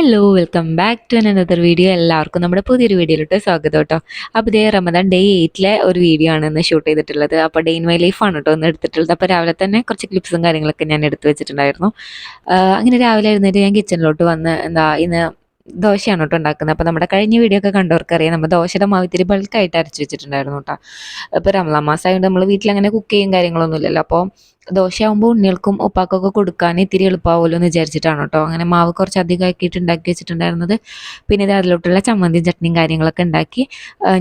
Hello welcome back to another video. എല്ലാവർക്കും നമ്മുടെ പുതിയൊരു വീഡിയോയിലോട്ട് സ്വാഗതം കേട്ടോ. അപ്പോൾ ഇതേ റമദാൻ ഡേ 8 ഒരു വീഡിയോ ആണ് ഇന്ന് ഷൂട്ട് ചെയ്തിട്ടുള്ളത്. അപ്പോൾ ഡേ ഇൻ മൈ ലൈഫ് ആണ് കേട്ടോ ഇന്ന് എടുത്തിട്ടുള്ളത്. അപ്പോൾ രാവിലെ തന്നെ കുറച്ച് ക്ലിപ്സും കാര്യങ്ങളൊക്കെ ഞാൻ എടുത്തു വെച്ചിട്ടുണ്ടായിരുന്നു. അങ്ങനെ രാവിലെ എഴുന്നേറ്റ് ഞാൻ കിച്ചണിലോട്ട് വന്ന് ഇന്ന് ദോശയാണ് കേട്ടോ ഉണ്ടാക്കുന്നത്. അപ്പോൾ നമ്മുടെ കഴിഞ്ഞ വീഡിയോ ഒക്കെ കണ്ടവർക്കറിയാം, നമ്മൾ ദോശയുടെ മാവ് ഇത്തിരി ബൾക്കായിട്ട് അരച്ച് വെച്ചിട്ടുണ്ടായിരുന്നു കേട്ടോ. ഇപ്പോൾ റമദാൻ മാസമായതുകൊണ്ട് നമ്മൾ വീട്ടിൽ അങ്ങനെ കുക്ക് ചെയ്യും കാര്യങ്ങളൊന്നും ഇല്ലല്ലോ. അപ്പോൾ ദോശയാകുമ്പോൾ ഉണ്ണികൾക്കും ഉപ്പാക്കൊക്കെ കൊടുക്കാൻ ഇത്തിരി എളുപ്പമാവുമല്ലോ എന്ന് വിചാരിച്ചിട്ടാണ് കേട്ടോ അങ്ങനെ മാവ് കുറച്ച് അധികം ആക്കിയിട്ട് ഉണ്ടാക്കി വെച്ചിട്ടുണ്ടായിരുന്നത്. പിന്നെ ഇത് അതിലോട്ടുള്ള ചമ്മന്തിയും ചട്നിയും കാര്യങ്ങളൊക്കെ ഉണ്ടാക്കി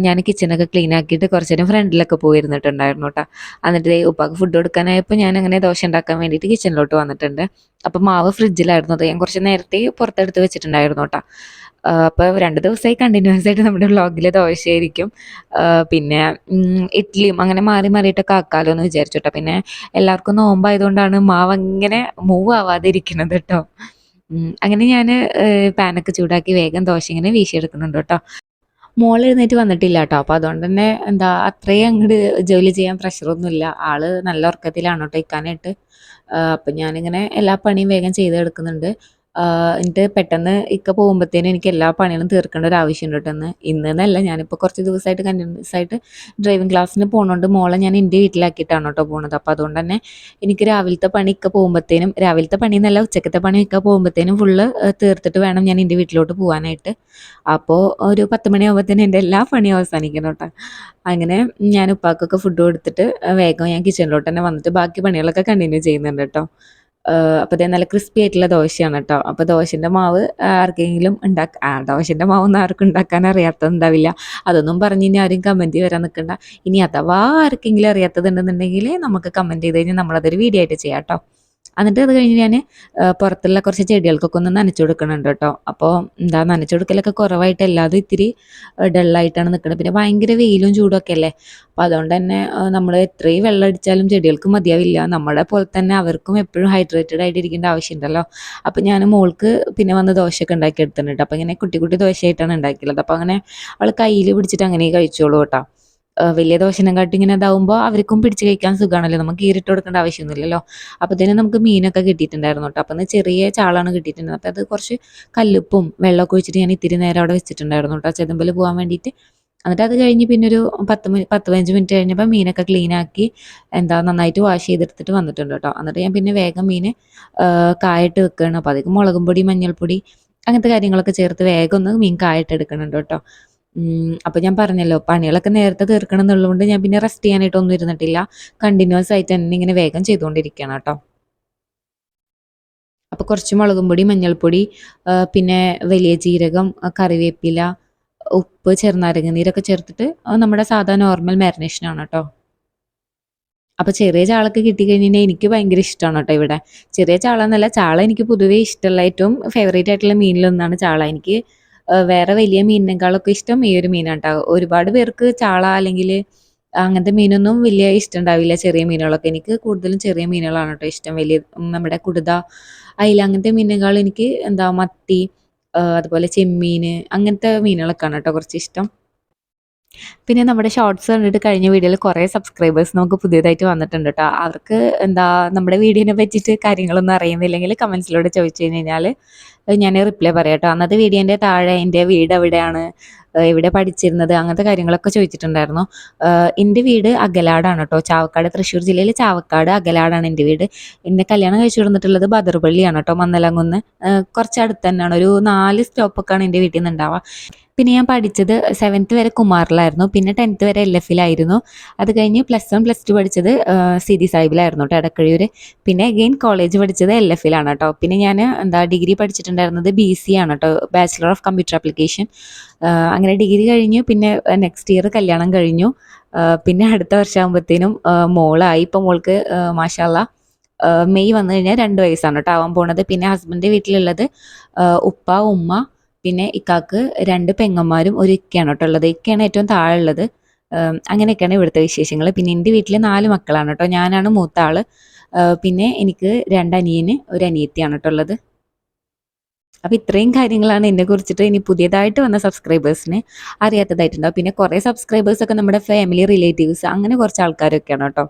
ഞാൻ കിച്ചണൊക്കെ ക്ലീൻ ആക്കിയിട്ട് കുറച്ച് നേരം ഫ്രണ്ടിലൊക്കെ പോയിരുന്നിട്ടുണ്ടായിരുന്നു കേട്ടോ. എന്നിട്ട് ഉപ്പാക്ക് ഫുഡ് കൊടുക്കാനായപ്പോൾ ഞാൻ അങ്ങനെ ദോശ ഉണ്ടാക്കാൻ വേണ്ടിയിട്ട് കിച്ചണിലോട്ട് വന്നിട്ടുണ്ട്. അപ്പം മാവ് ഫ്രിഡ്ജിലായിരുന്നു, അത് ഞാൻ കുറച്ച് നേരത്തെ പുറത്തെടുത്ത് വെച്ചിട്ടുണ്ടായിരുന്നു കേട്ടോ. അപ്പോൾ 2 ദിവസമായി കണ്ടിന്യൂസ് ആയിട്ട് നമ്മുടെ വ്ളോഗിൽ ദോശയായിരിക്കും. പിന്നെ ഇഡ്ഡലിയും അങ്ങനെ മാറി മാറിയിട്ടൊക്കെ ആക്കാമല്ലോ എന്ന് വിചാരിച്ചു കേട്ടോ. പിന്നെ എല്ലാവർക്കും നോമ്പായതുകൊണ്ടാണ് മാവ് അങ്ങനെ മൂവ് ആവാതെ ഇരിക്കുന്നത് കേട്ടോ. അങ്ങനെ ഞാൻ പാനൊക്കെ ചൂടാക്കി വേഗം ദോശ ഇങ്ങനെ വീശിയെടുക്കുന്നുണ്ട് കേട്ടോ. മോൾ എഴുന്നേറ്റ് വന്നിട്ടില്ല കേട്ടോ. അപ്പോൾ അതുകൊണ്ട് തന്നെ അത്രയും അങ്ങോട്ട് ജോലി ചെയ്യാൻ പ്രഷറൊന്നുമില്ല. ആള് നല്ല ഉറക്കത്തിലാണ് കേട്ടോ ഇക്കാനായിട്ട്. അപ്പം ഞാനിങ്ങനെ എല്ലാ പണിയും വേഗം ചെയ്തെടുക്കുന്നുണ്ട്. എന്നിട്ട് പെട്ടെന്ന് ഇക്ക പോകുമ്പോഴത്തേനും എനിക്ക് എല്ലാ പണികളും തീർക്കേണ്ട ഒരു ആവശ്യമുണ്ട് കേട്ടോ. ഇന്നെന്നല്ല, ഞാനിപ്പോൾ കുറച്ച് ദിവസമായിട്ട് കണ്ടിന്യൂസ് ആയിട്ട് ഡ്രൈവിംഗ് ക്ലാസ്സിന് പോകുന്നതുകൊണ്ട് മോളെ ഞാൻ എൻ്റെ വീട്ടിലാക്കിയിട്ടാണ് കേട്ടോ പോകുന്നത്. അപ്പോൾ അതുകൊണ്ട് തന്നെ എനിക്ക് രാവിലത്തെ പണി ഇക്ക പോകുമ്പോഴത്തേനും, രാവിലത്തെ പണി എന്നല്ല ഉച്ചക്കത്തെ പണി ഇക്ക പോകുമ്പോഴത്തേനും ഫുള്ള് തീർത്തിട്ട് വേണം ഞാൻ എൻ്റെ വീട്ടിലോട്ട് പോകാനായിട്ട്. അപ്പോൾ ഒരു 10 മണിയാകുമ്പോഴത്തേനും എൻ്റെ എല്ലാ പണിയും അവസാനിക്കണം കേട്ടോ. അങ്ങനെ ഞാൻ ഉപ്പാക്കൊക്കെ ഫുഡ് കൊടുത്തിട്ട് വേഗം ഞാൻ കിച്ചണിലോട്ട് തന്നെ വന്നിട്ട് ബാക്കി പണികളൊക്കെ കണ്ടിന്യൂ ചെയ്യുന്നുണ്ട് കേട്ടോ. അപ്പോൾ ഇത് നല്ല ക്രിസ്പി ആയിട്ടുള്ള ദോശയാണ് കേട്ടോ. അപ്പോൾ ദോശൻ്റെ മാവ് ആർക്കെങ്കിലും ദോശൻ്റെ മാവൊന്നും ആർക്കും ഉണ്ടാക്കാൻ അറിയാത്തതുണ്ടാവില്ല. അതൊന്നും പറഞ്ഞ് ഇനി ആരും കമൻറ്റ് വരാൻ നിൽക്കണ്ട. ഇനി അഥവാ ആർക്കെങ്കിലും അറിയാത്തതുണ്ടെന്നുണ്ടെങ്കിൽ നമുക്ക് കമൻറ്റ് ചെയ്ത് കഴിഞ്ഞാൽ നമ്മളതൊരു വീഡിയോ ആയിട്ട് ചെയ്യാം കേട്ടോ. എന്നിട്ട് അത് കഴിഞ്ഞ് ഞാൻ പുറത്തുള്ള കുറച്ച് ചെടികൾക്കൊക്കെ ഒന്ന് നനച്ചു കൊടുക്കുന്നുണ്ട് കേട്ടോ. അപ്പോൾ നനച്ചു കൊടുക്കലൊക്കെ കുറവായിട്ട് എല്ലാതും ഇത്തിരി ഡള്ളായിട്ടാണ് നിൽക്കുന്നത്. പിന്നെ ഭയങ്കര വെയിലും ചൂടൊക്കെ അല്ലേ. അപ്പോൾ അതുകൊണ്ട് തന്നെ നമ്മൾ എത്രയും വെള്ളം അടിച്ചാലും ചെടികൾക്ക് മതിയാവില്ല. നമ്മുടെ പോലെ തന്നെ അവർക്കും എപ്പോഴും ഹൈഡ്രേറ്റഡ് ആയിട്ട് ഇരിക്കേണ്ട ആവശ്യമുണ്ടല്ലോ. അപ്പോൾ ഞാൻ മോൾക്ക് പിന്നെ വന്ന് ദോശയൊക്കെ ഉണ്ടാക്കി എടുത്തിട്ടുണ്ട്. അപ്പോൾ ഇങ്ങനെ കുട്ടി കുട്ടി ദോശയായിട്ടാണ് ഉണ്ടാക്കിയുള്ളത്. അപ്പോൾ അങ്ങനെ അവൾ കയ്യിൽ പിടിച്ചിട്ട് അങ്ങനെ കഴിച്ചോളൂ കേട്ടോ. വലിയ ദോശനെക്കാട്ടി ഇങ്ങനെ ഇതാവുമ്പോൾ അവർക്കും പിടിച്ച് കഴിക്കാൻ സുഖമാണല്ലോ, നമുക്ക് ഈരിട്ട് കൊടുക്കേണ്ട ആവശ്യമൊന്നുമില്ലല്ലോ. അപ്പോഴത്തേനും നമുക്ക് മീനൊക്കെ കിട്ടിയിട്ടുണ്ടായിരുന്നു കേട്ടോ. അപ്പം ചെറിയ ചാളാണ് കിട്ടിയിട്ടുണ്ടായിരുന്നത്. അപ്പോൾ അത് കുറച്ച് കല്ലുപ്പും വെള്ളമൊക്കെ ഒഴിച്ചിട്ട് ഞാൻ ഇത്തിരി നേരം അവിടെ വെച്ചിട്ടുണ്ടായിരുന്നു കേട്ടോ, ചെതുമ്പൽ പോകാൻ വേണ്ടിയിട്ട്. എന്നിട്ട് അത് കഴിഞ്ഞ് പിന്നെ ഒരു 10-15 മിനിറ്റ് കഴിഞ്ഞപ്പോൾ മീനൊക്കെ ക്ലീൻ ആക്കി നന്നായിട്ട് വാഷ് ചെയ്തെടുത്തിട്ട് വന്നിട്ടുണ്ട് കേട്ടോ. എന്നിട്ട് ഞാൻ പിന്നെ വേഗം മീൻ കായിട്ട് വെക്കുകയാണ്. അപ്പോൾ അതിലേക്ക് മുളകും പൊടി, മഞ്ഞൾപ്പൊടി അങ്ങനത്തെ കാര്യങ്ങളൊക്കെ ചേർത്ത് വേഗം ഒന്ന് മീൻ കായിട്ട് എടുക്കുന്നുണ്ട് കേട്ടോ. അപ്പോൾ ഞാൻ പറഞ്ഞല്ലോ പണികളൊക്കെ നേരത്തെ തീർക്കണം എന്നുള്ളതുകൊണ്ട് ഞാൻ പിന്നെ റെസ്റ്റ് ചെയ്യാനായിട്ടൊന്നും ഇരുന്നിട്ടില്ല. കണ്ടിന്യൂസ് ആയിട്ട് തന്നെ ഇങ്ങനെ വേഗം ചെയ്തുകൊണ്ടിരിക്കുകയാണ് കേട്ടോ. അപ്പോൾ കുറച്ച് മുളകും പൊടി, മഞ്ഞൾപ്പൊടി, പിന്നെ വലിയ ജീരകം, കറിവേപ്പില, ഉപ്പ്, ചെറുനാരങ്ങ നീരൊക്കെ ചേർത്തിട്ട് നമ്മുടെ സാധാ നോർമൽ മാരിനേഷനാണ് കേട്ടോ. അപ്പോൾ ചെറിയ ചാളൊക്കെ കിട്ടിക്കഴിഞ്ഞാൽ എനിക്ക് ഭയങ്കര ഇഷ്ടമാണ് കേട്ടോ. ഇവിടെ ചെറിയ ചാള എന്നല്ല, ചാള എനിക്ക് പൊതുവേ ഇഷ്ടമുള്ള ഏറ്റവും ഫേവറേറ്റ് ആയിട്ടുള്ള മീനിലൊന്നാണ് ചാള. എനിക്ക് വേറെ വലിയ മീനിനേക്കാളൊക്കെ ഇഷ്ടം ഈ ഒരു മീനാണ് കേട്ടോ. ഒരുപാട് പേർക്ക് ചാള അല്ലെങ്കിൽ അങ്ങനത്തെ മീനൊന്നും വലിയ ഇഷ്ടം ഉണ്ടാവില്ല, ചെറിയ മീനുകളൊക്കെ. എനിക്ക് കൂടുതലും ചെറിയ മീനുകളാണ് കേട്ടോ ഇഷ്ടം. വലിയ നമ്മുടെ കുടുത, അയില അങ്ങനത്തെ മീനിനേക്കാളും എനിക്ക് മത്തി, അതുപോലെ ചെമ്മീൻ അങ്ങനത്തെ മീനുകളൊക്കെയാണ് കേട്ടോ കുറച്ച് ഇഷ്ടം. പിന്നെ നമ്മുടെ ഷോർട്സ് കണ്ടിട്ട് കഴിഞ്ഞ വീഡിയോയിൽ കുറേ സബ്സ്ക്രൈബേഴ്സ് നമുക്ക് പുതിയതായിട്ട് വന്നിട്ടുണ്ട് കേട്ടോ. അവർക്ക് നമ്മുടെ വീഡിയോനെ പറ്റിയിട്ട് കാര്യങ്ങളൊന്നും അറിയുന്നില്ലെങ്കിൽ കമൻസിലൂടെ ചോദിച്ചു കഴിഞ്ഞാൽ ഞാൻ റിപ്ലൈ പറയാം കേട്ടോ. അന്നത്തെ വീഡിയോൻ്റെ താഴെ എൻ്റെ വീട് എവിടെയാണ്, എവിടെ പഠിച്ചിരുന്നത്, അങ്ങനത്തെ കാര്യങ്ങളൊക്കെ ചോദിച്ചിട്ടുണ്ടായിരുന്നു. എൻ്റെ വീട് അകലാടാണ് കേട്ടോ, ചാവക്കാട്, തൃശ്ശൂർ ജില്ലയിൽ ചാവക്കാട് അകലാടാണ് എൻ്റെ വീട്. എന്നെ കല്യാണം കഴിച്ചു കൊടുത്തിട്ടുള്ളത് ബദർപള്ളിയാണ് കേട്ടോ, മന്നലങ്കുന്ന്. കുറച്ച് അടുത്ത് തന്നെയാണ്, ഒരു 4 സ്റ്റോപ്പൊക്കെയാണ് എൻ്റെ വീട്ടിൽ നിന്ന് ഉണ്ടാവുക. പിന്നെ ഞാൻ പഠിച്ചത് 7th വരെ കുമാറിലായിരുന്നു, പിന്നെ 10th വരെ LF-ലായിരുന്നു. അത് കഴിഞ്ഞ് +1 +2 പഠിച്ചത് സിദി സാഹിബിലായിരുന്നു കേട്ടോ, എടക്കഴിയൂർ. പിന്നെ അഗെയിൻ കോളേജ് പഠിച്ചത് LF-ലാണ് കേട്ടോ. പിന്നെ ഞാൻ ഡിഗ്രി പഠിച്ചിട്ടുണ്ടായിരുന്നത് BC ആണ് കേട്ടോ, ബാച്ചിലർ ഓഫ് കമ്പ്യൂട്ടർ ആപ്ലിക്കേഷൻ. അങ്ങനെ ഡിഗ്രി കഴിഞ്ഞു. പിന്നെ നെക്സ്റ്റ് ഇയർ കല്യാണം കഴിഞ്ഞു. പിന്നെ അടുത്ത വർഷമാകുമ്പോഴത്തേനും മോളായി. ഇപ്പം മോൾക്ക് മാഷാല്ലാ മെയ് വന്നു കഴിഞ്ഞാൽ 2 വയസ്സാണ് കേട്ടോ ആവാൻ പോണത്. പിന്നെ ഹസ്ബൻഡിൻ്റെ വീട്ടിലുള്ളത് ഉപ്പ, ഉമ്മ, പിന്നെ ഇക്കാക്ക് 2 പെങ്ങന്മാരും ഒരു ഇക്കയാണ് കേട്ടോ ഉള്ളത്. ഇക്കയാണ് ഏറ്റവും താഴെ ഉള്ളത്. അങ്ങനെയൊക്കെയാണ് ഇവിടുത്തെ വിശേഷങ്ങൾ. പിന്നെ എൻ്റെ വീട്ടിൽ 4 മക്കളാണ് കേട്ടോ, ഞാനാണ് മൂത്ത ആള്. പിന്നെ എനിക്ക് 2 അനിയന്, ഒരു അനിയത്തിയാണ് കേട്ടോ ഉള്ളത്. അപ്പോൾ ഇത്രയും കാര്യങ്ങളാണ് എന്നെ കുറിച്ചിട്ട് ഇനി പുതിയതായിട്ട് വന്ന സബ്സ്ക്രൈബേഴ്സിന് അറിയാത്തതായിട്ടുണ്ടാവും. പിന്നെ കുറേ സബ്സ്ക്രൈബേഴ്സൊക്കെ നമ്മുടെ ഫാമിലി റിലേറ്റീവ്സ് അങ്ങനെ കുറച്ച് ആൾക്കാരൊക്കെയാണ് കേട്ടോ.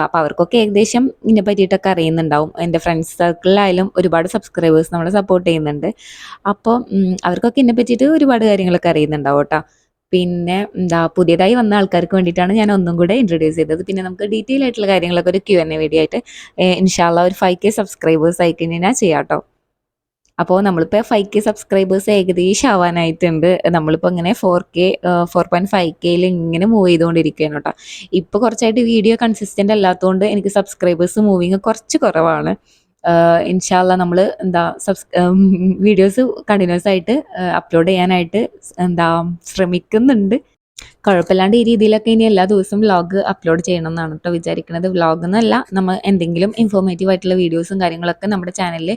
അപ്പോൾ അവർക്കൊക്കെ ഏകദേശം ഇതിനെ പറ്റിയിട്ടൊക്കെ അറിയുന്നുണ്ടാവും. എൻ്റെ ഫ്രണ്ട്സ് സർക്കിളിലായാലും ഒരുപാട് സബ്സ്ക്രൈബേഴ്സ് നമ്മളെ സപ്പോർട്ട് ചെയ്യുന്നുണ്ട്. അപ്പോൾ അവർക്കൊക്കെ ഇതിനെ പറ്റിയിട്ട് ഒരുപാട് കാര്യങ്ങളൊക്കെ അറിയുന്നുണ്ടാവും കേട്ടോ. പിന്നെ പുതിയതായി വന്ന ആൾക്കാർക്ക് വേണ്ടിയിട്ടാണ് ഞാൻ ഒന്നും കൂടെ ഇൻട്രൊഡ്യൂസ് ചെയ്തത്. പിന്നെ നമുക്ക് ഡീറ്റെയിൽ ആയിട്ടുള്ള കാര്യങ്ങളൊക്കെ ഒരു Q&A വീഡിയോ ആയിട്ട് ഇൻഷാ അള്ളാ ഒരു 5K സബ്സ്ക്രൈബേഴ്സ് ആയി കഴിഞ്ഞാൽ ചെയ്യാം കേട്ടോ. അപ്പോൾ നമ്മളിപ്പോൾ 5K സബ്സ്ക്രൈബേഴ്സ് ഏകദേശം ആവാനായിട്ടുണ്ട്. നമ്മളിപ്പോൾ ഇങ്ങനെ 4K 4.5Kയിൽ ഇങ്ങനെ മൂവ് ചെയ്തുകൊണ്ടിരിക്കുകയാണ് കേട്ടോ. ഇപ്പോൾ കുറച്ചായിട്ട് വീഡിയോ കൺസിസ്റ്റൻ്റ് അല്ലാത്തതുകൊണ്ട് എനിക്ക് സബ്സ്ക്രൈബേഴ്സ് മൂവിങ് കുറച്ച് കുറവാണ്. ഇൻഷാ അള്ളാ നമ്മൾ വീഡിയോസ് കണ്ടിന്യൂസ് ആയിട്ട് അപ്ലോഡ് ചെയ്യാനായിട്ട് ശ്രമിക്കുന്നുണ്ട്. കുഴപ്പമില്ലാണ്ട് ഈ രീതിയിലൊക്കെ ഇനി എല്ലാ ദിവസവും വ്ളോഗ് അപ്ലോഡ് ചെയ്യണം എന്നാണ് കേട്ടോ വിചാരിക്കുന്നത്. വ്ളോഗ് എന്നല്ല, നമ്മൾ എന്തെങ്കിലും ഇൻഫോർമേറ്റീവ് ആയിട്ടുള്ള വീഡിയോസും കാര്യങ്ങളൊക്കെ നമ്മുടെ ചാനലിൽ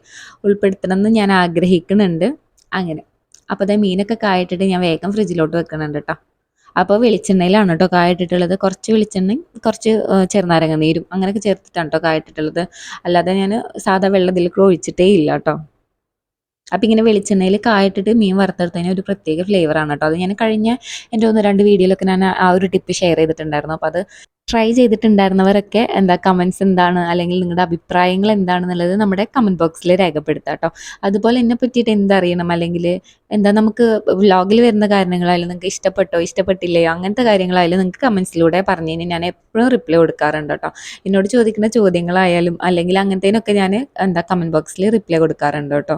ഉൾപ്പെടുത്തണം എന്ന് ഞാൻ ആഗ്രഹിക്കുന്നുണ്ട്. അങ്ങനെ അപ്പോൾ അതേ മീനൊക്കെ കായിട്ടിട്ട് ഞാൻ വേഗം ഫ്രിഡ്ജിലോട്ട് വെക്കുന്നുണ്ട് കേട്ടോ. അപ്പോൾ വെളിച്ചെണ്ണയിലാണ് കേട്ടോ കായിട്ടിട്ടുള്ളത്. കുറച്ച് വെളിച്ചെണ്ണയും കുറച്ച് ചെറുനാരങ്ങ നീരും അങ്ങനെയൊക്കെ ചേർത്തിട്ടാണ് കേട്ടോ കായിട്ടിട്ടുള്ളത്. അല്ലാതെ ഞാൻ സാധാ വെള്ളത്തിലേക്ക് ഒഴിച്ചിട്ടേ ഇല്ല കേട്ടോ. അപ്പം ഇങ്ങനെ വെളിച്ചെണ്ണയിൽ കായിട്ടിട്ട് മീൻ വറുത്തെടുത്തതിന് ഒരു പ്രത്യേക ഫ്ലേവറാണ് കേട്ടോ. അത് ഞാൻ കഴിഞ്ഞ എൻ്റെ 1-2 വീഡിയോയിലൊക്കെ ഞാൻ ആ ഒരു ടിപ്പ് ഷെയർ ചെയ്തിട്ടുണ്ടായിരുന്നു. അപ്പോൾ അത് ട്രൈ ചെയ്തിട്ടുണ്ടായിരുന്നവരൊക്കെ കമൻസ് എന്താണ് അല്ലെങ്കിൽ നിങ്ങളുടെ അഭിപ്രായങ്ങൾ എന്താണെന്നുള്ളത് നമ്മുടെ കമൻറ്റ് ബോക്സിൽ രേഖപ്പെടുത്താം കേട്ടോ. അതുപോലെ എന്നെ പറ്റിയിട്ട് എന്തറിയണം അല്ലെങ്കിൽ നമുക്ക് വ്ളോഗിൽ വരുന്ന കാര്യങ്ങളായാലും നിങ്ങൾക്ക് ഇഷ്ടപ്പെട്ടോ ഇഷ്ടപ്പെട്ടില്ലയോ അങ്ങനത്തെ കാര്യങ്ങളായാലും നിങ്ങൾക്ക് കമൻസിലൂടെ പറഞ്ഞു കഴിഞ്ഞാൽ ഞാൻ എപ്പോഴും റിപ്ലൈ കൊടുക്കാറുണ്ട് കേട്ടോ. എന്നോട് ചോദിക്കുന്ന ചോദ്യങ്ങളായാലും അല്ലെങ്കിൽ അങ്ങനത്തേനൊക്കെ ഞാൻ കമൻറ്റ് ബോക്സിൽ റിപ്ലൈ കൊടുക്കാറുണ്ട് കേട്ടോ.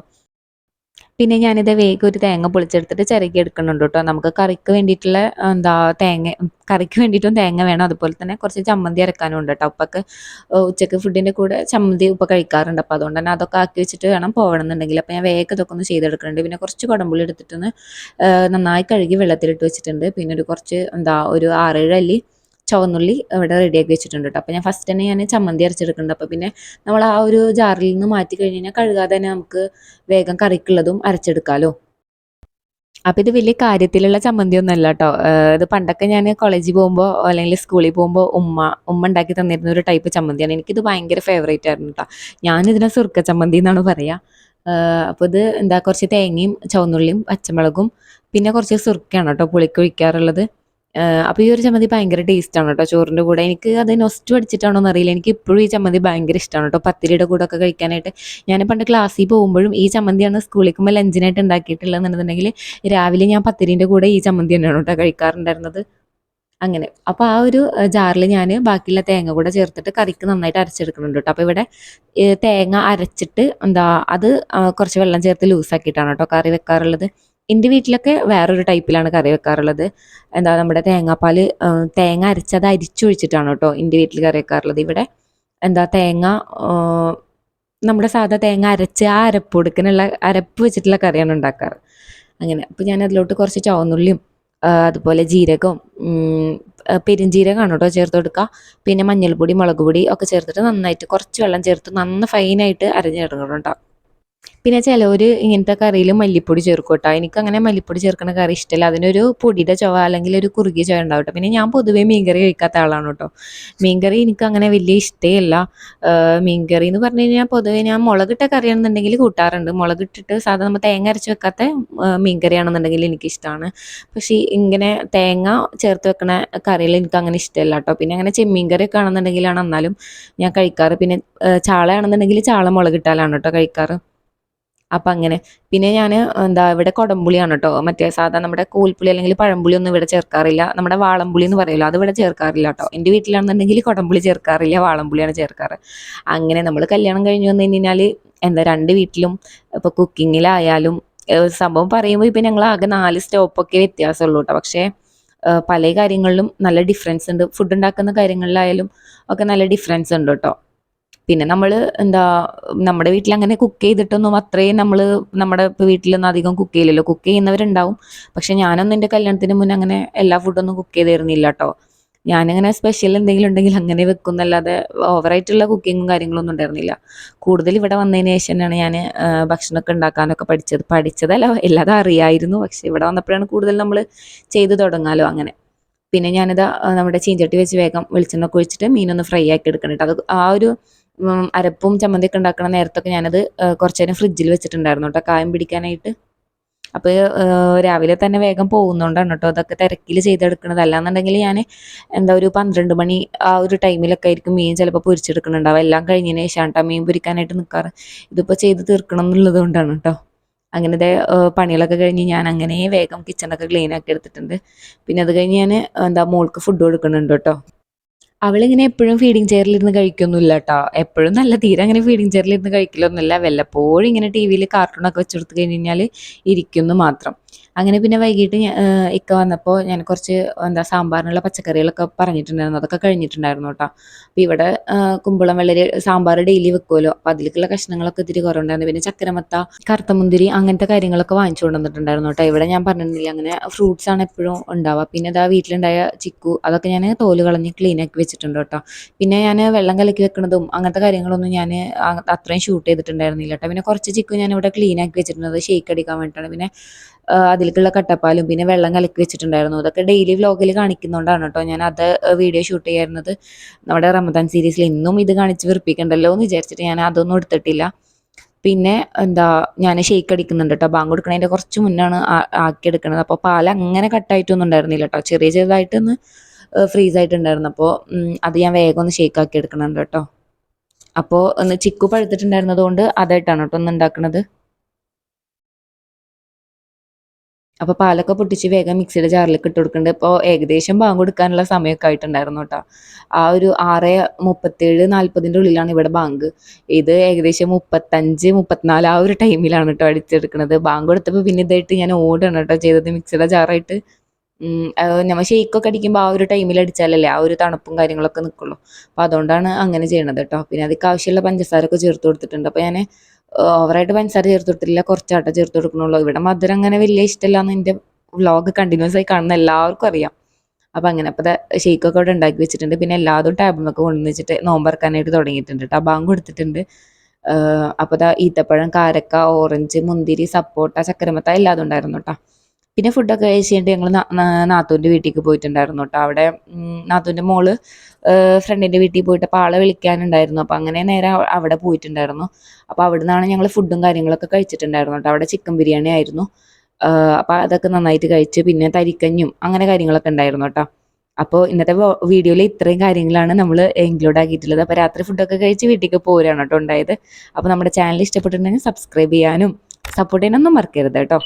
പിന്നെ ഞാനിത് വേഗം ഒരു തേങ്ങ പൊളിച്ചെടുത്തിട്ട് ചിരകി എടുക്കുന്നുണ്ട് കേട്ടോ. നമുക്ക് കറിക്ക് വേണ്ടിയിട്ടുള്ള കറിക്ക് വേണ്ടിയിട്ടും തേങ്ങ വേണം. അതുപോലെ തന്നെ കുറച്ച് ചമ്മന്തി അരക്കാനും ഉണ്ട് കേട്ടോ. ഉപ്പൊക്കെ ഉച്ചക്ക് ഫുഡിൻ്റെ കൂടെ ചമ്മന്തി ഉപ്പ കഴിക്കാറുണ്ട്. അപ്പോൾ അതുകൊണ്ട് തന്നെ അതൊക്കെ ആക്കി വെച്ചിട്ട് വേണം പോകണമെന്നുണ്ടെങ്കിൽ. അപ്പോൾ ഞാൻ വേഗം ഇതൊക്കെ ഒന്ന് ചെയ്തെടുക്കുന്നുണ്ട്. പിന്നെ കുറച്ച് കുടമ്പുളി എടുത്തിട്ടൊന്ന് നന്നായി കഴുകി വെള്ളത്തിലിട്ട് വെച്ചിട്ടുണ്ട്. പിന്നെ കുറച്ച് ഒരു 6-7 അല്ലി ചുവന്നുള്ളി ഇവിടെ റെഡിയാക്കി വെച്ചിട്ടുണ്ട് കേട്ടോ. അപ്പോൾ ഞാൻ ഫസ്റ്റ് തന്നെ ഞാൻ ചമ്മന്തി അരച്ചെടുക്കുന്നുണ്ട്. അപ്പോൾ പിന്നെ നമ്മൾ ആ ഒരു ജാറിൽ നിന്ന് മാറ്റി കഴിഞ്ഞ് കഴിഞ്ഞാൽ കഴുകാതെ തന്നെ നമുക്ക് വേഗം കറിക്കുള്ളതും അരച്ചെടുക്കാമല്ലോ. അപ്പോൾ ഇത് വലിയ കാര്യത്തിലുള്ള ചമ്മന്തിയൊന്നും അല്ല കേട്ടോ. ഇത് പണ്ടൊക്കെ ഞാൻ കോളേജിൽ പോകുമ്പോൾ അല്ലെങ്കിൽ സ്കൂളിൽ പോകുമ്പോൾ ഉമ്മ ഉണ്ടാക്കി തന്നിരുന്ന ഒരു ടൈപ്പ് ചമ്മന്തിയാണ്. എനിക്കിത് ഭയങ്കര ഫേവറേറ്റ് ആയിരുന്നു കേട്ടോ. ഞാനിതിനെ സുർക്ക ചമ്മന്തി എന്നാണ് പറയുക. അപ്പോൾ ഇത് കുറച്ച് തേങ്ങയും ചുവന്നുള്ളിയും പച്ചമുളകും പിന്നെ കുറച്ച് സുർക്കയാണ് കേട്ടോ പുളിക്ക് ഒഴിക്കാറുള്ളത്. അപ്പോൾ ഈ ഒരു ചമ്മന്തി ഭയങ്കര ടേസ്റ്റാണ് കേട്ടോ ചോറിൻ്റെ കൂടെ. എനിക്ക് അത് നൊസ്റ്റു അടിച്ചിട്ടാണോ എന്നറിയില്ല, എനിക്ക് ഇപ്പോഴും ഈ ചമ്മന്തി ഭയങ്കര ഇഷ്ടമാണ് കേട്ടോ പത്തിരിയുടെ കൂടെ ഒക്കെ കഴിക്കാനായിട്ട്. ഞാൻ പണ്ട് ക്ലാസ്സിൽ പോകുമ്പോഴും ഈ ചമ്മന്തിയാണ് സ്കൂളിൽ പോകുമ്പോൾ ലഞ്ചിനായിട്ട് ഉണ്ടാക്കിയിട്ടുള്ളതെന്നുണ്ടെങ്കിൽ രാവിലെ ഞാൻ പത്തിരിൻ്റെ കൂടെ ഈ ചമ്മന്തി തന്നെയാണ് കേട്ടോ കഴിക്കാറുണ്ടായിരുന്നത്. അങ്ങനെ അപ്പോൾ ആ ഒരു ജാറിൽ ഞാൻ ബാക്കിയുള്ള തേങ്ങ കൂടെ ചേർത്തിട്ട് കറിക്ക് നന്നായിട്ട് അരച്ചെടുക്കുന്നുണ്ട് കേട്ടോ. അപ്പോൾ ഇവിടെ തേങ്ങ അരച്ചിട്ട് അത് കുറച്ച് വെള്ളം ചേർത്ത് ലൂസാക്കിയിട്ടാണ് കേട്ടോ കറി വെക്കാറുള്ളത്. എൻ്റെ വീട്ടിലൊക്കെ വേറൊരു ടൈപ്പിലാണ് കറി വെക്കാറുള്ളത്. നമ്മുടെ തേങ്ങ അരച്ചത് അരിച്ചൊഴിച്ചിട്ടാണ് കേട്ടോ എൻ്റെ വീട്ടിൽ കറി വെക്കാറുള്ളത്. ഇവിടെ തേങ്ങ നമ്മുടെ സാധാ തേങ്ങ അരച്ച് ആ അരപ്പ് വെച്ചിട്ടുള്ള കറിയാണ് ഉണ്ടാക്കാറ്. അങ്ങനെ അപ്പോൾ ഞാൻ അതിലോട്ട് കുറച്ച് ചുവന്നുള്ളിയും അതുപോലെ ജീരകവും പെരുംജീരകമാണ് കേട്ടോ ചേർത്ത് കൊടുക്കുക. പിന്നെ മഞ്ഞൾപ്പൊടി മുളക് പൊടി ഒക്കെ ചേർത്തിട്ട് നന്നായിട്ട് കുറച്ച് വെള്ളം ചേർത്ത് ഫൈനായിട്ട് അരഞ്ഞെടുക്കണം കേട്ടോ. പിന്നെ ചിലവർ ഇങ്ങനത്തെ കറിയിൽ മല്ലിപ്പൊടി ചേർക്കും കേട്ടോ. എനിക്കങ്ങനെ മല്ലിപ്പൊടി ചേർക്കുന്ന കറി ഇഷ്ടമല്ല. അതിനൊരു പൊടിയുടെ ചുവ അല്ലെങ്കിൽ ഒരു കുറുകിയ ചുവ ഉണ്ടാവും കേട്ടോ. പിന്നെ ഞാൻ പൊതുവേ മീൻകറി കഴിക്കാത്ത ആളാണ് കേട്ടോ. മീൻകറി എനിക്കങ്ങനെ വലിയ ഇഷ്ടമല്ല. മീൻകറി എന്ന് പറഞ്ഞു കഴിഞ്ഞാൽ പൊതുവേ ഞാൻ മുളകിട്ട കറിയാണെന്നുണ്ടെങ്കിൽ കൂട്ടാറുണ്ട്. മുളകിട്ടിട്ട് സാധാരണ നമ്മൾ തേങ്ങ അരച്ച് വെക്കാത്ത മീൻകറിയാണെന്നുണ്ടെങ്കിൽ എനിക്കിഷ്ടമാണ്. പക്ഷേ ഇങ്ങനെ തേങ്ങ ചേർത്ത് വെക്കണ കറികൾ എനിക്കങ്ങനെ ഇഷ്ടമല്ല കേട്ടോ. പിന്നെ അങ്ങനെ ചെമ്മീൻ കറിയൊക്കെ ആണെന്നുണ്ടെങ്കിലാണ് എന്നാലും ഞാൻ കഴിക്കാറ്. പിന്നെ ചാളയാണെന്നുണ്ടെങ്കിൽ ചാള മുളകിട്ടാലാണ് കേട്ടോ കഴിക്കാറ്. അപ്പം അങ്ങനെ പിന്നെ ഞാൻ ഇവിടെ കുടംപുളിയാണ് കേട്ടോ. മറ്റേ സാധാ നമ്മുടെ കൂൽപ്പുളി അല്ലെങ്കിൽ പഴംപുളി ഒന്നും ഇവിടെ ചേർക്കാറില്ല. നമ്മുടെ വാളംപുളി എന്ന് പറയുമല്ലോ, അത് ഇവിടെ ചേർക്കാറില്ല കേട്ടോ. എൻ്റെ വീട്ടിലാണെന്നുണ്ടെങ്കിൽ കുടംപുളി ചേർക്കാറില്ല, വാളംപുളിയാണ് ചേർക്കാറ്. അങ്ങനെ നമ്മൾ കല്യാണം കഴിഞ്ഞ് വന്നു കഴിഞ്ഞാൽ 2 വീട്ടിലും ഇപ്പോൾ കുക്കിങ്ങിലായാലും സംഭവം പറയുമ്പോൾ ഇപ്പം ഞങ്ങൾ ആകെ 4 സ്റ്റോപ്പൊക്കെ വ്യത്യാസമുള്ളൂ കേട്ടോ. പക്ഷേ പല കാര്യങ്ങളിലും നല്ല ഡിഫറൻസ് ഉണ്ട്. ഫുഡ് ഉണ്ടാക്കുന്ന കാര്യങ്ങളിലായാലും ഒക്കെ നല്ല ഡിഫറൻസ് ഉണ്ട് കേട്ടോ. പിന്നെ നമ്മൾ നമ്മുടെ വീട്ടിൽ അങ്ങനെ കുക്ക് ചെയ്തിട്ടൊന്നും അത്രയും നമ്മുടെ വീട്ടിലൊന്നും അധികം കുക്ക് ചെയ്യില്ലല്ലോ. കുക്ക് ചെയ്യുന്നവരുണ്ടാവും. പക്ഷെ ഞാനൊന്നും എൻ്റെ കല്യാണത്തിന് മുന്നേ അങ്ങനെ എല്ലാ ഫുഡൊന്നും കുക്ക് ചെയ്തിരുന്നില്ല കേട്ടോ. ഞാനിങ്ങനെ സ്പെഷ്യൽ എന്തെങ്കിലും ഉണ്ടെങ്കിൽ അങ്ങനെ വെക്കുന്നല്ലാതെ ഓവറായിട്ടുള്ള കുക്കിങ്ങും കാര്യങ്ങളൊന്നും ഉണ്ടായിരുന്നില്ല. കൂടുതൽ ഇവിടെ വന്നതിന് ശേഷമാണ് ഞാൻ ഭക്ഷണമൊക്കെ ഉണ്ടാക്കാനൊക്കെ പഠിച്ചതല്ല, എല്ലാതും അറിയായിരുന്നു. പക്ഷെ ഇവിടെ വന്നപ്പോഴാണ് കൂടുതൽ നമ്മൾ ചെയ്ത് തുടങ്ങാലോ. അങ്ങനെ പിന്നെ ഞാനിതാ നമ്മുടെ ചീഞ്ചട്ടി വെച്ച് വേഗം വെളിച്ചെണ്ണ ഒക്കെ ഒഴിച്ചിട്ട് മീനൊന്ന് ഫ്രൈ ആക്കി എടുക്കണം കേട്ടോ. അത് ആ ഒരു അരപ്പും ചമ്മന്തിയൊക്കെ ഉണ്ടാക്കണ നേരത്തൊക്കെ ഞാനത് കുറച്ച് നേരം ഫ്രിഡ്ജിൽ വെച്ചിട്ടുണ്ടായിരുന്നു കേട്ടോ, കായം പിടിക്കാനായിട്ട്. അപ്പോൾ രാവിലെ തന്നെ വേഗം പോകുന്നതുകൊണ്ടാണ് കേട്ടോ അതൊക്കെ തിരക്കിൽ ചെയ്തെടുക്കുന്നത്. അല്ലാന്നുണ്ടെങ്കിൽ ഞാൻ ഒരു 12 മണി ആ ഒരു ടൈമിലൊക്കെ ആയിരിക്കും മീൻ ചിലപ്പോൾ പൊരിച്ചെടുക്കുന്നുണ്ടാവും. എല്ലാം കഴിഞ്ഞതിന് ശേഷമാണ് കേട്ടോ മീൻ പൊരിക്കാനായിട്ട് നിൽക്കാറ്. ഇതിപ്പോൾ ചെയ്ത് തീർക്കണം എന്നുള്ളത് കൊണ്ടാണ് കേട്ടോ. അങ്ങനത്തെ പണികളൊക്കെ കഴിഞ്ഞ് ഞാൻ അങ്ങനെ വേഗം കിച്ചണൊക്കെ ക്ലീൻ ആക്കി എടുത്തിട്ടുണ്ട്. പിന്നെ അത് കഴിഞ്ഞ് ഞാൻ മോൾക്ക് ഫുഡ് കൊടുക്കുന്നുണ്ട് കേട്ടോ. അവളിങ്ങനെ എപ്പോഴും ഫീഡിംഗ് ചെയറിലിരുന്ന് കഴിക്കൊന്നുമില്ല കേട്ടോ. എപ്പോഴും നല്ല തീരെ അങ്ങനെ ഫീഡിംഗ് ചെയറിലിരുന്ന് കഴിക്കലൊന്നുമില്ല. വല്ലപ്പോഴും ഇങ്ങനെ ടി വിയിൽ കാർട്ടൂണൊക്കെ വെച്ച് കൊടുത്ത് കഴിഞ്ഞ് കഴിഞ്ഞാൽ ഇരിക്കുന്നു മാത്രം. അങ്ങനെ പിന്നെ വൈകിട്ട് ഇക്ക വന്നപ്പോൾ ഞാൻ കുറച്ച് സാമ്പാറിനുള്ള പച്ചക്കറികളൊക്കെ പറഞ്ഞിട്ടുണ്ടായിരുന്നു, അതൊക്കെ കഴിഞ്ഞിട്ടുണ്ടായിരുന്നു കേട്ടോ. അപ്പോൾ ഇവിടെ കുമ്പളം വെള്ളരി സാമ്പാർ ഡെയിലി വെക്കുമല്ലോ, അപ്പോൾ അതിലേക്കുള്ള കഷ്ണങ്ങളൊക്കെ ഇത്തിരി കുറവുണ്ടായിരുന്നു. പിന്നെ ചക്കരമത്ത, കറുത്തമുന്തിരി അങ്ങനത്തെ കാര്യങ്ങളൊക്കെ വാങ്ങിച്ചു കൊണ്ടുവന്നിട്ടുണ്ടായിരുന്നു കേട്ടോ. ഇവിടെ ഞാൻ പറഞ്ഞിട്ടില്ല, അങ്ങനെ ഫ്രൂട്ട്സ് ആണ് എപ്പോഴും ഉണ്ടാവുക. പിന്നെ ഇതാ വീട്ടിലുണ്ടായ ചിക്കു, അതൊക്കെ ഞാൻ തോല് കളഞ്ഞ് ക്ലീൻ ആക്കി വെച്ചിട്ടുണ്ട് കേട്ടോ. പിന്നെ ഞാൻ വെള്ളം കലക്കി വെക്കുന്നതും അങ്ങനത്തെ കാര്യങ്ങളൊന്നും ഞാൻ അത്രയും ഷൂട്ട് ചെയ്തിട്ടുണ്ടായിരുന്നില്ല കേട്ടോ. പിന്നെ കുറച്ച് ചിക്കു ഞാൻ ഇവിടെ ക്ലീൻ ആക്കി വെച്ചിട്ടുണ്ട്, ഷേക്ക് അടിക്കാൻ വേണ്ടിയിട്ടാണ്. പിന്നെ അതിലേക്കുള്ള കട്ടപ്പാലും പിന്നെ വെള്ളം കലക്കി വെച്ചിട്ടുണ്ടായിരുന്നു. അതൊക്കെ ഡെയിലി വ്ലോഗിൽ കാണിക്കുന്നതുകൊണ്ടാണ് കേട്ടോ ഞാൻ അത് വീഡിയോ ഷൂട്ട് ചെയ്യാറുള്ളത്. നമ്മുടെ റമദാൻ സീരീസിൽ ഇന്നും ഇത് കാണിച്ച് വെറുപ്പിക്കണ്ടല്ലോ എന്ന് വിചാരിച്ചിട്ട് ഞാൻ അതൊന്നും എടുത്തിട്ടില്ല. പിന്നെ ഞാൻ ഷേക്ക് അടിക്കുന്നുണ്ട് കേട്ടോ. ബാങ്ക് കൊടുക്കണതിൻ്റെ കുറച്ച് മുന്നാണ് ആക്കിയെടുക്കുന്നത്. അപ്പോൾ പാൽ അങ്ങനെ കട്ടായിട്ടൊന്നും ഉണ്ടായിരുന്നില്ല കേട്ടോ, ചെറുതായിട്ടൊന്ന് ഫ്രീസ് ആയിട്ടുണ്ടായിരുന്നു. അപ്പോൾ അത് ഞാൻ വേഗം ഒന്ന് ഷേക്ക് ആക്കി എടുക്കുന്നുണ്ട് കേട്ടോ. അപ്പോൾ ഒന്ന് ചിക്കു പഴുത്തിട്ടുണ്ടായിരുന്നത് കൊണ്ട് അതായിട്ടാണ് കേട്ടോ ഒന്ന് ഉണ്ടാക്കുന്നത്. അപ്പോൾ പാലൊക്കെ പൊട്ടിച്ച് വേഗം മിക്സിയുടെ ജാറിലേക്ക് ഇട്ട് കൊടുക്കുന്നുണ്ട്. ഇപ്പോൾ ഏകദേശം ബാങ്ക് കൊടുക്കാനുള്ള സമയമൊക്കെ ആയിട്ടുണ്ടായിരുന്നു കേട്ടോ. ആ ഒരു 6:37-40 ഉള്ളിലാണ് ഇവിടെ ബാങ്ക്. ഇത് ഏകദേശം 35-34 ആ ഒരു ടൈമിലാണ് കേട്ടോ അടിച്ചെടുക്കുന്നത്. ബാങ്ക് കൊടുത്തപ്പോൾ പിന്നെ ഇതായിട്ട് ഞാൻ ഓടാണ് കേട്ടോ ചെയ്തത്, മിക്സിയുടെ ജാറായിട്ട്. നമ്മൾ ഷെയ്ക്കൊക്കെ അടിക്കുമ്പോൾ ആ ഒരു ടൈമിൽ അടിച്ചാലല്ലേ ആ ഒരു തണുപ്പും കാര്യങ്ങളൊക്കെ നിൽക്കുള്ളൂ. അപ്പോൾ അതുകൊണ്ടാണ് അങ്ങനെ ചെയ്യണത് കേട്ടോ. പിന്നെ അതിലേക്ക് ആവശ്യമുള്ള പഞ്ചസാരൊക്കെ ചേർത്ത് കൊടുത്തിട്ടുണ്ട്. അപ്പോൾ ഞാൻ ഓവറായിട്ട് പഞ്ചസാര ചേർത്ത് കൊടുത്തിട്ടില്ല, കുറച്ചാട്ടം ചേർത്ത് കൊടുക്കണുള്ളൂ. ഇവിടെ മധുരം അങ്ങനെ വലിയ ഇഷ്ടമല്ലാന്ന് എൻ്റെ വ്ളോഗ് കണ്ടിന്യൂസ് ആയി കാണുന്ന എല്ലാവർക്കും അറിയാം. അപ്പോൾ അങ്ങനെ അപ്പോൾ ഷെയ്ക്കൊക്കെ അവിടെ ഉണ്ടാക്കി വെച്ചിട്ടുണ്ട്. പിന്നെ എല്ലാതും ടാബിലൊക്കെ കൊണ്ടുവന്ന് വെച്ചിട്ട് നോമ്പറക്കാനായിട്ട് തുടങ്ങിയിട്ടുണ്ട് കേട്ടോ. ബാങ്ക് കൊടുത്തിട്ടുണ്ട്. അപ്പോൾ ഈത്തപ്പഴം, കാരക്ക, ഓറഞ്ച്, മുന്തിരി, സപ്പോട്ട, ചക്കരമത്ത എല്ലാതും ഉണ്ടായിരുന്നു കേട്ടോ. പിന്നെ ഫുഡൊക്കെ കഴിച്ച് കഴിഞ്ഞിട്ട് ഞങ്ങൾ നാത്തൂൻ്റെ വീട്ടിലേക്ക് പോയിട്ടുണ്ടായിരുന്നു കേട്ടോ. അവിടെ നാത്തൂൻ്റെ മോള് ഫ്രണ്ടിൻ്റെ വീട്ടിൽ പോയിട്ട് അപ്പോൾ ആളെ വിളിക്കാനുണ്ടായിരുന്നു. അപ്പോൾ അങ്ങനെ നേരെ അവിടെ പോയിട്ടുണ്ടായിരുന്നു. അപ്പോൾ അവിടെ നിന്നാണ് ഞങ്ങൾ ഫുഡും കാര്യങ്ങളൊക്കെ കഴിച്ചിട്ടുണ്ടായിരുന്നു കേട്ടോ. അവിടെ ചിക്കൻ ബിരിയാണി ആയിരുന്നു. അപ്പോൾ അതൊക്കെ നന്നായിട്ട് കഴിച്ച് പിന്നെ തരിക്കഞ്ഞും അങ്ങനെ കാര്യങ്ങളൊക്കെ ഉണ്ടായിരുന്നു കേട്ടോ. അപ്പോൾ ഇന്നത്തെ വീഡിയോയിൽ ഇത്രയും കാര്യങ്ങളാണ് നമ്മൾ ഇൻക്ലൂഡ് ആക്കിയിട്ടുള്ളത്. അപ്പോൾ രാത്രി ഫുഡൊക്കെ കഴിച്ച് വീട്ടിലേക്ക് പോരാണ് കേട്ടോ ഉണ്ടായത്. അപ്പോൾ നമ്മുടെ ചാനൽ ഇഷ്ടപ്പെട്ടിട്ടുണ്ടെങ്കിൽ സബ്സ്ക്രൈബ് ചെയ്യാനും സപ്പോർട്ട് ചെയ്യാനൊന്നും മറക്കരുത് കേട്ടോ.